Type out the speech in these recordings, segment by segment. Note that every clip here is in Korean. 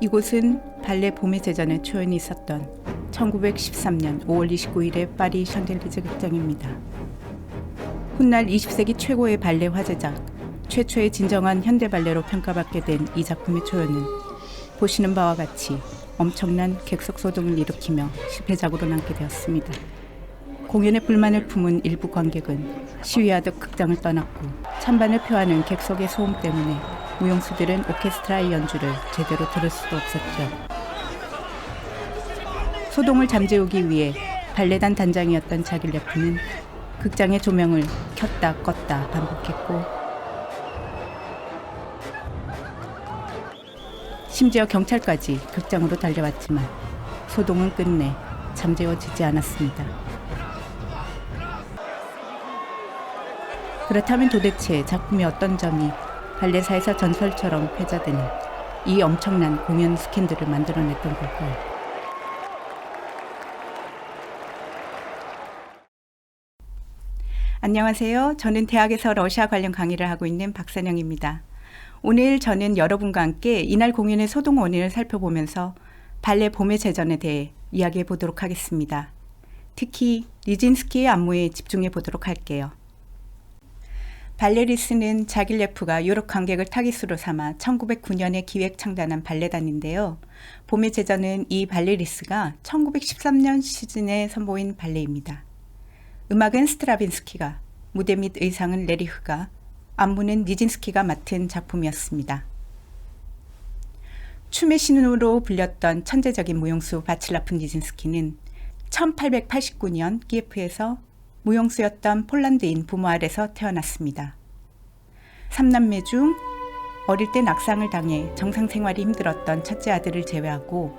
이곳은 발레 봄의 제전에 초연이 있었던 1913년 5월 29일의 파리 샹젤리제 극장입니다. 훗날 20세기 최고의 발레 화제작, 최초의 진정한 현대 발레로 평가받게 된 이 작품의 초연은 보시는 바와 같이 엄청난 객석 소동을 일으키며 실패작으로 남게 되었습니다. 공연에 불만을 품은 일부 관객은 시위하듯 극장을 떠났고 찬반을 표하는 객석의 소음 때문에 무용수들은 오케스트라의 연주를 제대로 들을 수도 없었죠. 소동을 잠재우기 위해 발레단 단장이었던 자길레프는 극장의 조명을 켰다 껐다 반복했고 심지어 경찰까지 극장으로 달려왔지만 소동은 끝내 잠재워지지 않았습니다. 그렇다면 도대체 작품의 어떤 점이 발레사에서 전설처럼 회자되는 이 엄청난 공연 스캔들을 만들어냈던 걸까요? 안녕하세요. 저는 대학에서 러시아 관련 강의를 하고 있는 박선영입니다. 오늘 저는 여러분과 함께 이날 공연의 소동 원인을 살펴보면서 발레 봄의 제전에 대해 이야기해 보도록 하겠습니다. 특히 니진스키의 안무에 집중해 보도록 할게요. 발레리스는 자길레프가 유럽 관객을 타깃으로 삼아 1909년에 기획 창단한 발레단인데요. 봄의 제전은 이 발레리스가 1913년 시즌에 선보인 발레입니다. 음악은 스트라빈스키가, 무대 및 의상은 레리흐가, 안무는 니진스키가 맡은 작품이었습니다. 춤의 신으로 불렸던 천재적인 무용수 바칠라프 니진스키는 1889년 키예프에서 무용수였던 폴란드인 부모 아래서 태어났습니다. 3남매 중 어릴 때 낙상을 당해 정상 생활이 힘들었던 첫째 아들을 제외하고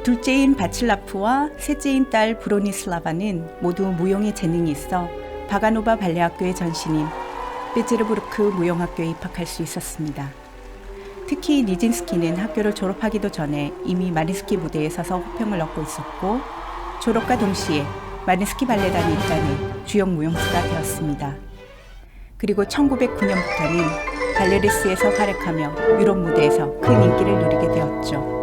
둘째인 바칠라프와 셋째인 딸 브로니슬라바는 모두 무용에 재능이 있어 바가노바 발레학교의 전신인 페제르부르크 무용학교에 입학할 수 있었습니다. 특히 니진스키는 학교를 졸업하기도 전에 이미 마린스키 무대에 서서 호평을 얻고 있었고 졸업과 동시에 마린스키 발레단에 입단해 주역 무용수가 되었습니다. 그리고 1909년부터는 발레리스에서 활약하며 유럽 무대에서 큰 인기를 누리게 되었죠.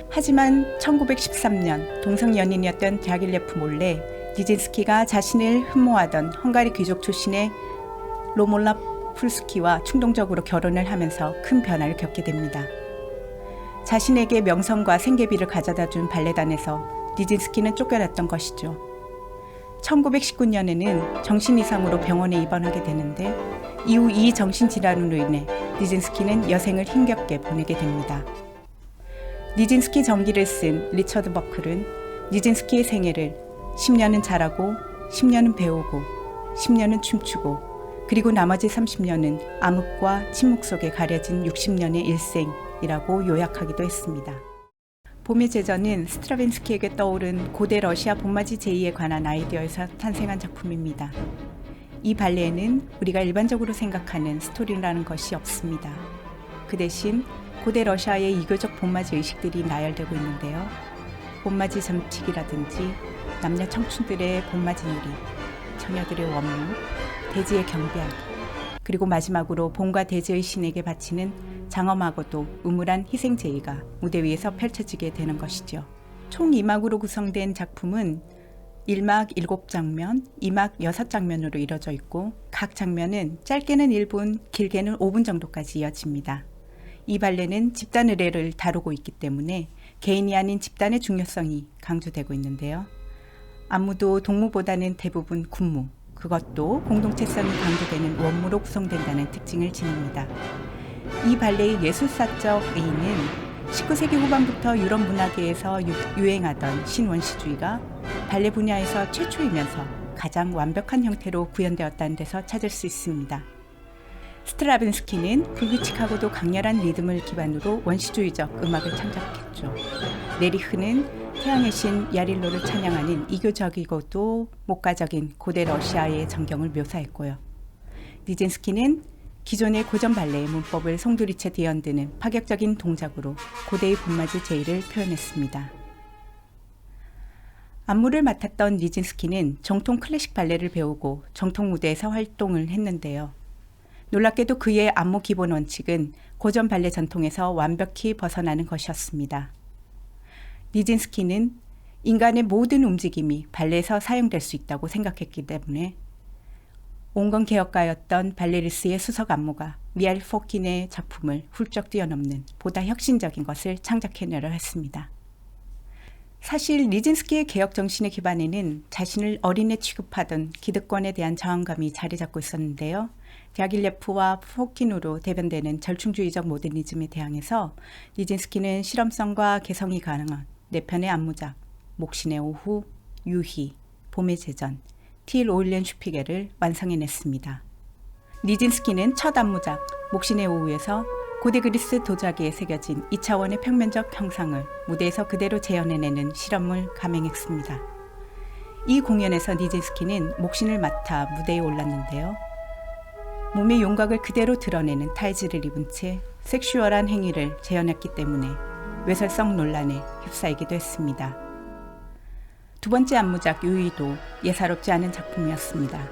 하지만 1913년 동성 연인이었던 자길레프 몰래 니진스키가 자신을 흠모하던 헝가리 귀족 출신의 로몰라 풀스키와 충동적으로 결혼을 하면서 큰 변화를 겪게 됩니다. 자신에게 명성과 생계비를 가져다 준 발레단에서 니진스키는 쫓겨났던 것이죠. 1919년에는 정신 이상으로 병원에 입원하게 되는데 이후 이 정신질환으로 인해 니진스키는 여생을 힘겹게 보내게 됩니다. 니진스키 전기를 쓴 리처드 버클은 니진스키의 생애를 10년은 자라고 10년은 배우고 10년은 춤추고 그리고 나머지 30년은 암흑과 침묵 속에 가려진 60년의 일생이라고 요약하기도 했습니다. 봄의 제전은 스트라빈스키에게 떠오른 고대 러시아 봄맞이 제의에 관한 아이디어에서 탄생한 작품입니다. 이 발레에는 우리가 일반적으로 생각하는 스토리라는 것이 없습니다. 그 대신 고대 러시아의 이교적 봄맞이 의식들이 나열되고 있는데요. 봄맞이 점치기라든지 남녀 청춘들의 봄맞이 놀이, 처녀들의 원무, 대지의 경배하기, 그리고 마지막으로 봄과 대지의 신에게 바치는 장엄하고도 음울한 희생 제의가 무대 위에서 펼쳐지게 되는 것이죠. 총 2막으로 구성된 작품은 1막 7장면, 2막 6장면으로 이루어져 있고 각 장면은 짧게는 1분, 길게는 5분 정도까지 이어집니다. 이 발레는 집단 의례를 다루고 있기 때문에 개인이 아닌 집단의 중요성이 강조되고 있는데요. 안무도 동무보다는 대부분 군무, 그것도 공동체성이 강조되는 원무로 구성된다는 특징을 지닙니다. 이 발레의 예술사적 의의는 19세기 후반부터 유럽 문화계에서 유행하던 신원시주의가 발레 분야에서 최초이면서 가장 완벽한 형태로 구현되었다는 데서 찾을 수 있습니다. 스트라빈스키는 불규칙하고도 강렬한 리듬을 기반으로 원시주의적 음악을 창작했죠. 레리흐는 태양의 신 야릴로를 찬양하는 이교적이고도 목가적인 고대 러시아의 전경을 묘사했고요. 니진스키는 기존의 고전 발레의 문법을 송두리째 뒤흔드는 파격적인 동작으로 고대의 봄맞이 제의를 표현했습니다. 안무를 맡았던 니진스키는 정통 클래식 발레를 배우고 정통 무대에서 활동을 했는데요. 놀랍게도 그의 안무 기본 원칙은 고전 발레 전통에서 완벽히 벗어나는 것이었습니다. 니진스키는 인간의 모든 움직임이 발레에서 사용될 수 있다고 생각했기 때문에 온건 개혁가였던 발레리스의 수석 안무가 미하일 포킨의 작품을 훌쩍 뛰어넘는 보다 혁신적인 것을 창작해내려 했습니다. 사실 니진스키의 개혁 정신의 기반에는 자신을 어린애 취급하던 기득권에 대한 저항감이 자리 잡고 있었는데요. 디아길레프와 포킨으로 대변되는 절충주의적 모더니즘에 대항해서 니진스키는 실험성과 개성이 가능한 4편의 안무작 목신의 오후, 유희, 봄의 제전, 틸 오일렌 슈피게를 완성해냈습니다. 니진스키는 첫 안무작 목신의 오후에서 고대 그리스 도자기에 새겨진 2차원의 평면적 형상을 무대에서 그대로 재현해내는 실험을 감행했습니다. 이 공연에서 니진스키는 목신을 맡아 무대에 올랐는데요. 몸의 윤곽을 그대로 드러내는 타이즈를 입은 채 섹슈얼한 행위를 재현했기 때문에 외설성 논란에 휩싸이기도 했습니다. 두 번째 안무작 유희도 예사롭지 않은 작품이었습니다.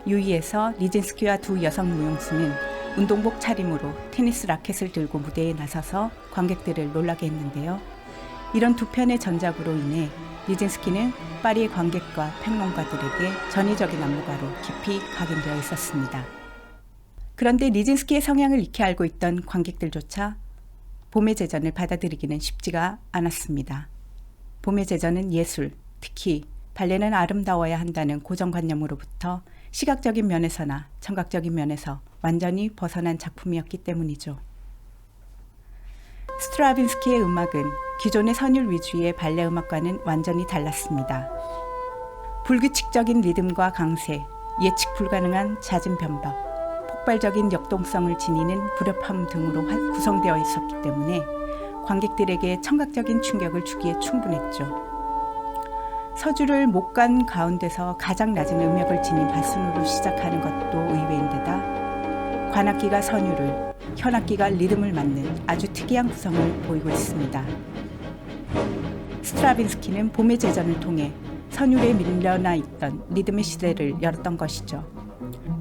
유희에서 니진스키와 두 여성 무용수는 운동복 차림으로 테니스 라켓을 들고 무대에 나서서 관객들을 놀라게 했는데요. 이런 두 편의 전작으로 인해 니진스키는 파리의 관객과 평론가들에게 전위적인 안무가로 깊이 각인되어 있었습니다. 그런데 니진스키의 성향을 익히 알고 있던 관객들조차 봄의 제전을 받아들이기는 쉽지가 않았습니다. 봄의 제전은 예술, 특히 발레는 아름다워야 한다는 고정관념으로부터 시각적인 면에서나 청각적인 면에서 완전히 벗어난 작품이었기 때문이죠. 스트라빈스키의 음악은 기존의 선율 위주의 발레 음악과는 완전히 달랐습니다. 불규칙적인 리듬과 강세, 예측 불가능한 잦은 변박, 폭발적인 역동성을 지니는 불협화음 등으로 구성되어 있었기 때문에 관객들에게 청각적인 충격을 주기에 충분했죠. 서주를 목간 가운데서 가장 낮은 음역을 지닌 바순으로 시작하는 것도 의외인데다 관악기가 선율을, 현악기가 리듬을 맞는 아주 특이한 구성을 보이고 있습니다. 스트라빈스키는 봄의 제전을 통해 선율에 밀려나 있던 리듬의 시대를 열었던 것이죠.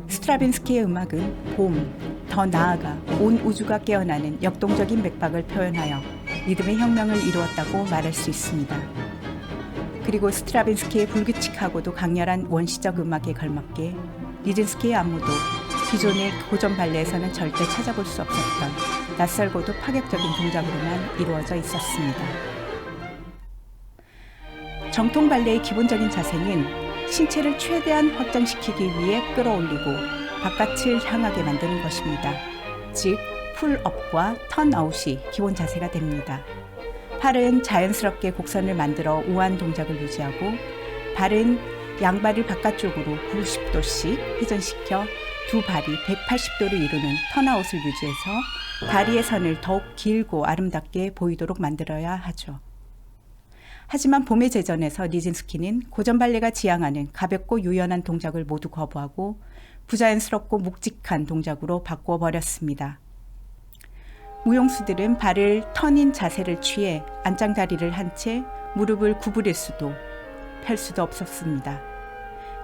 스트라빈스키의 음악은 봄, 더 나아가 온 우주가 깨어나는 역동적인 맥박을 표현하여 리듬의 혁명을 이루었다고 말할 수 있습니다. 그리고 스트라빈스키의 불규칙하고도 강렬한 원시적 음악에 걸맞게 니진스키의 안무도 기존의 고전 발레에서는 절대 찾아볼 수 없었던 낯설고도 파격적인 동작으로만 이루어져 있었습니다. 정통 발레의 기본적인 자세는 신체를 최대한 확장시키기 위해 끌어올리고 바깥을 향하게 만드는 것입니다. 즉, 풀업과 턴아웃이 기본 자세가 됩니다. 팔은 자연스럽게 곡선을 만들어 우아한 동작을 유지하고 발은 양발을 바깥쪽으로 90도씩 회전시켜 두 발이 180도를 이루는 턴아웃을 유지해서 다리의 선을 더욱 길고 아름답게 보이도록 만들어야 하죠. 하지만 봄의 제전에서 니진스키는 고전 발레가 지향하는 가볍고 유연한 동작을 모두 거부하고 부자연스럽고 묵직한 동작으로 바꾸어 버렸습니다. 무용수들은 발을 턴인 자세를 취해 안짱다리를 한 채 무릎을 구부릴 수도 펼 수도 없었습니다.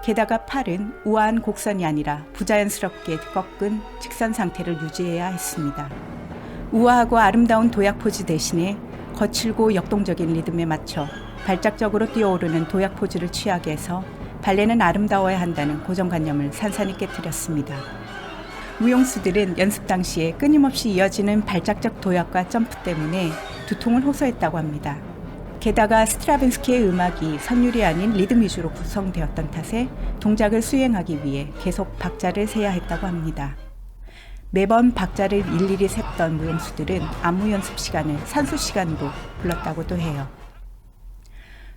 게다가 팔은 우아한 곡선이 아니라 부자연스럽게 꺾은 직선 상태를 유지해야 했습니다. 우아하고 아름다운 도약 포즈 대신에 거칠고 역동적인 리듬에 맞춰 발작적으로 뛰어오르는 도약 포즈를 취하게 해서 발레는 아름다워야 한다는 고정관념을 산산히 깨뜨렸습니다. 무용수들은 연습 당시에 끊임없이 이어지는 발작적 도약과 점프 때문에 두통을 호소했다고 합니다. 게다가 스트라빈스키의 음악이 선율이 아닌 리듬 위주로 구성되었던 탓에 동작을 수행하기 위해 계속 박자를 세야 했다고 합니다. 매번 박자를 일일이 셌던 무용수들은 안무 연습 시간을 산수 시간으로 불렀다고도 해요.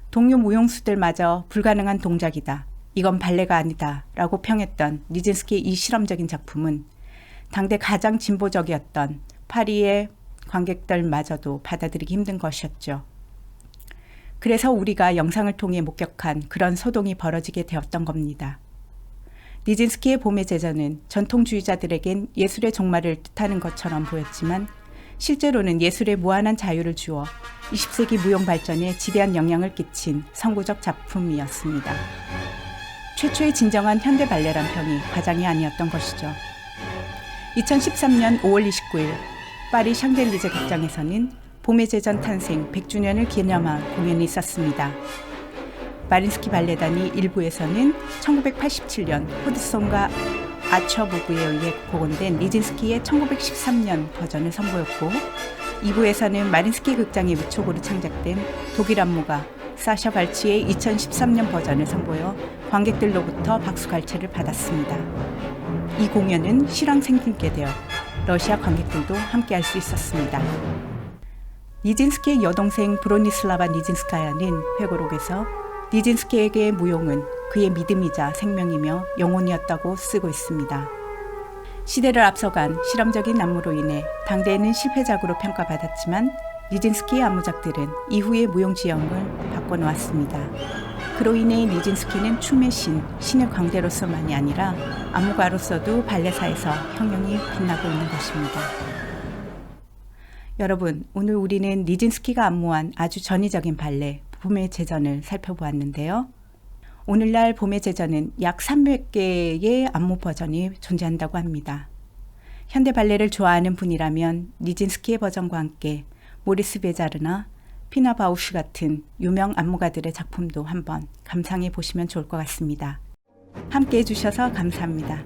동료 무용수들마저 불가능한 동작이다, 이건 발레가 아니다 라고 평했던 니진스키의 이 실험적인 작품은 당대 가장 진보적이었던 파리의 관객들마저도 받아들이기 힘든 것이었죠. 그래서 우리가 영상을 통해 목격한 그런 소동이 벌어지게 되었던 겁니다. 니진스키의 봄의 제전은 전통주의자들에겐 예술의 종말을 뜻하는 것처럼 보였지만 실제로는 예술에 무한한 자유를 주어 20세기 무용 발전에 지대한 영향을 끼친 선구적 작품이었습니다. 최초의 진정한 현대 발레란 평이 과장이 아니었던 것이죠. 2013년 5월 29일 파리 샹젤리제 극장에서는 봄의 제전 탄생 100주년을 기념한 공연이 있었습니다. 마린스키 발레단이 1부에서는 1987년 호드손과 아처보브에 의해 복원된 니진스키의 1913년 버전을 선보였고 2부에서는 마린스키 극장의 위촉으로 창작된 독일 안무가 사샤 발치의 2013년 버전을 선보여 관객들로부터 박수갈채를 받았습니다. 이 공연은 실황 생중계 되어 러시아 관객들도 함께할 수 있었습니다. 니진스키의 여동생 브로니슬라바 니진스카야는 회고록에서 니진스키에게의 무용은 그의 믿음이자 생명이며 영혼이었다고 쓰고 있습니다. 시대를 앞서간 실험적인 안무로 인해 당대에는 실패작으로 평가받았지만 니진스키의 안무작들은 이후의 무용 지형을 바꿔놓았습니다. 그로 인해 니진스키는 춤의 신의 광대로서만이 아니라 안무가로서도 발레사에서 형용이 빛나고 있는 것입니다. 여러분, 오늘 우리는 니진스키가 안무한 아주 전위적인 발레 봄의 제전을 살펴보았는데요. 오늘날 봄의 제전은 약 300개의 안무 버전이 존재한다고 합니다. 현대 발레를 좋아하는 분이라면 니진스키의 버전과 함께 모리스 베자르나 피나 바우슈 같은 유명 안무가들의 작품도 한번 감상해 보시면 좋을 것 같습니다. 함께 해주셔서 감사합니다.